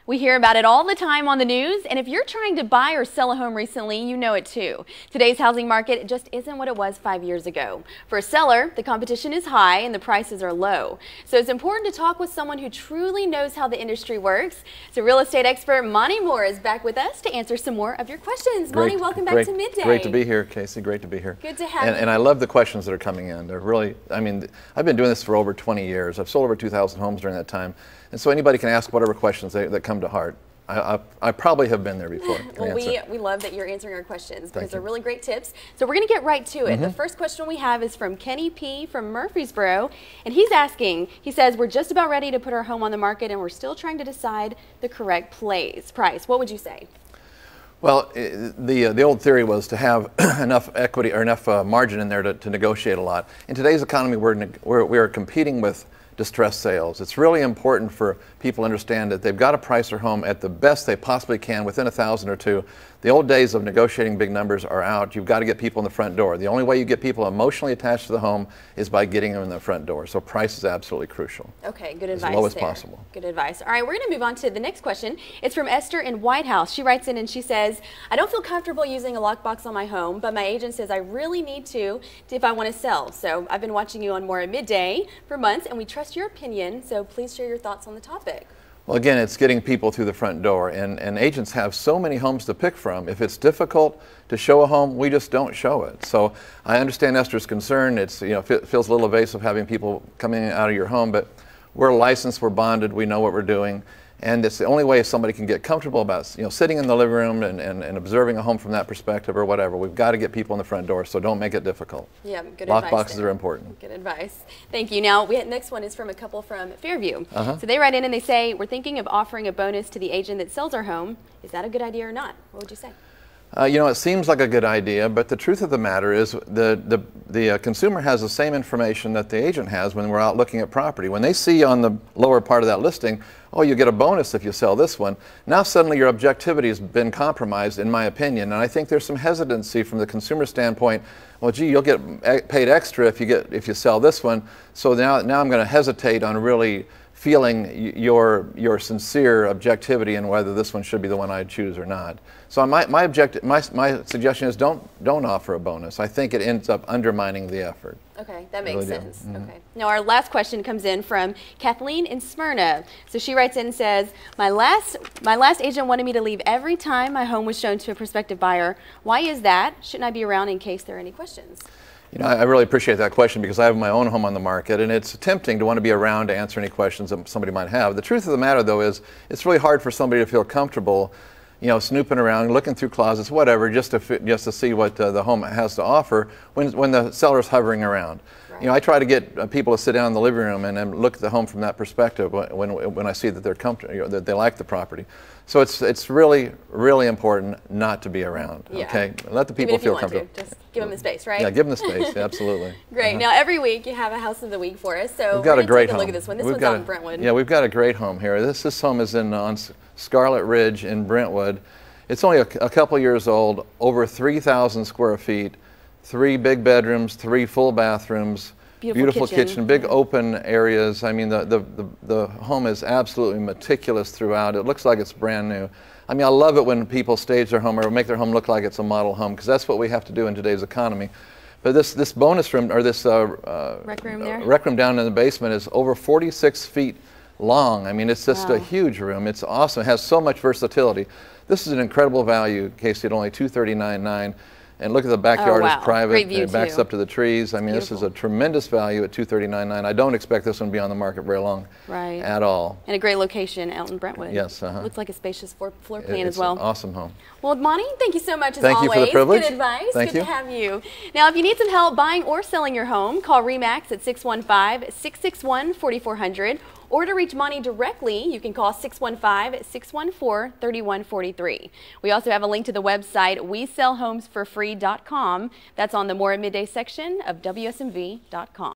We hear about it all the time on the news, and if you're trying to buy or sell a home recently, you know it too. Today's housing market just isn't what it was 5 years ago. For a seller, the competition is high and the prices are low. So it's important to talk with someone who truly knows how the industry works. So real estate expert Monte Mohr is back with us to answer some more of your questions. Monte, welcome back to Midday. Great to be here, Casey. Great to be here. Good to have you. And I love the questions that are coming in. They're really, I mean, I've been doing this for over 20 years. I've sold over 2,000 homes during that time. And so anybody can ask whatever questions that come to heart. I probably have been there before. Well, we love that you're answering our questions because they're really great tips. So we're going to get right to it. The first question we have is from Kenny P. from Murfreesboro, and he's asking, he says, we're just about ready to put our home on the market and we're still trying to decide the correct price. What would you say? Well, the old theory was to have enough equity or enough margin in there to negotiate a lot. In today's economy, we're competing with distressed sales. It's really important for people to understand that they've got to price their home at the best they possibly can within $1,000 or $2,000. The old days of negotiating big numbers are out. You've got to get people in the front door. The only way you get people emotionally attached to the home is by getting them in the front door. So price is absolutely crucial. Okay, good advice. As low as possible. Good advice. All right, we're going to move on to the next question. It's from Esther in White House. She writes in and she says, I don't feel comfortable using a lockbox on my home, but my agent says I really need to if I want to sell. So I've been watching you on More at Midday for months, and we trust your opinion. So please share your thoughts on the topic. Well, again, it's getting people through the front door, and agents have so many homes to pick from. If it's difficult to show a home, we just don't show it. So I understand Esther's concern. It's, you know, it feels a little evasive having people coming out of your home, but we're licensed, we're bonded, we know what we're doing. And it's the only way somebody can get comfortable about, you know, sitting in the living room and observing a home from that perspective or whatever. We've got to get people in the front door, so don't make it difficult. Yeah, good advice. Lockboxes are important. Good advice. Thank you. Now, next one is from a couple from Fairview. So they write in and they say, we're thinking of offering a bonus to the agent that sells our home. Is that a good idea or not? What would you say? You know, it seems like a good idea, but the truth of the matter is the consumer has the same information that the agent has when we're out looking at property. When they see on the lower part of that listing, oh, you get a bonus if you sell this one, now suddenly your objectivity has been compromised, in my opinion. And I think there's some hesitancy from the consumer standpoint. Well, gee, you'll get paid extra if you sell this one. So now I'm going to hesitate on really feeling your sincere objectivity and whether this one should be the one I choose or not. So my suggestion is don't offer a bonus. I think it ends up undermining the effort. Okay, that makes sense. Okay. Now our last question comes in from Kathleen in Smyrna. So she writes in and says, my last agent wanted me to leave every time my home was shown to a prospective buyer. Why is that? Shouldn't I be around in case there are any questions? You know, I really appreciate that question because I have my own home on the market, and it's tempting to want to be around to answer any questions that somebody might have. The truth of the matter, though, is it's really hard for somebody to feel comfortable, you know, snooping around, looking through closets, whatever, just to see what the home has to offer when the seller's hovering around. Right. You know, I try to get people to sit down in the living room and look at the home from that perspective when I see that they're comfortable, you know, that they like the property. So it's really, really important not to be around. Yeah. Okay, let the people feel comfortable. Just give them the space, right? Yeah, give them the space. Absolutely. Great. Now every week you have a house of the week for us. So we've got a great home. Look at this one. This one's on Brentwood. Yeah, we've got a great home here. This home is on Scarlet Ridge in Brentwood. It's only a couple years old. Over 3,000 square feet. 3 big bedrooms, 3 full bathrooms. Beautiful kitchen, big open areas. I mean, the home is absolutely meticulous throughout. It looks like it's brand new. I mean, I love it when people stage their home or make their home look like it's a model home, because that's what we have to do in today's economy. But this bonus room, or this rec room down in the basement, is over 46 feet long. I mean, it's just a huge room. It's awesome. It has so much versatility. This is an incredible value, Casey, at only $239,900. And look at the backyard is private. It backs up to the trees. I mean, this is a tremendous value at $239,900. I don't expect this one to be on the market very long at all. And a great location out in Brentwood. Yes. Looks like a spacious floor plan as well. It's an awesome home. Well, Monte, thank you so much as always. Thank you for the privilege. Good advice. Thank you. Good to have you. Now, if you need some help buying or selling your home, call RE/MAX at 615-661-4400. Or to reach Monte directly, you can call 615-614-3143. We also have a link to the website WeSellHomesForFree.com. That's on the More at Midday section of WSMV.com.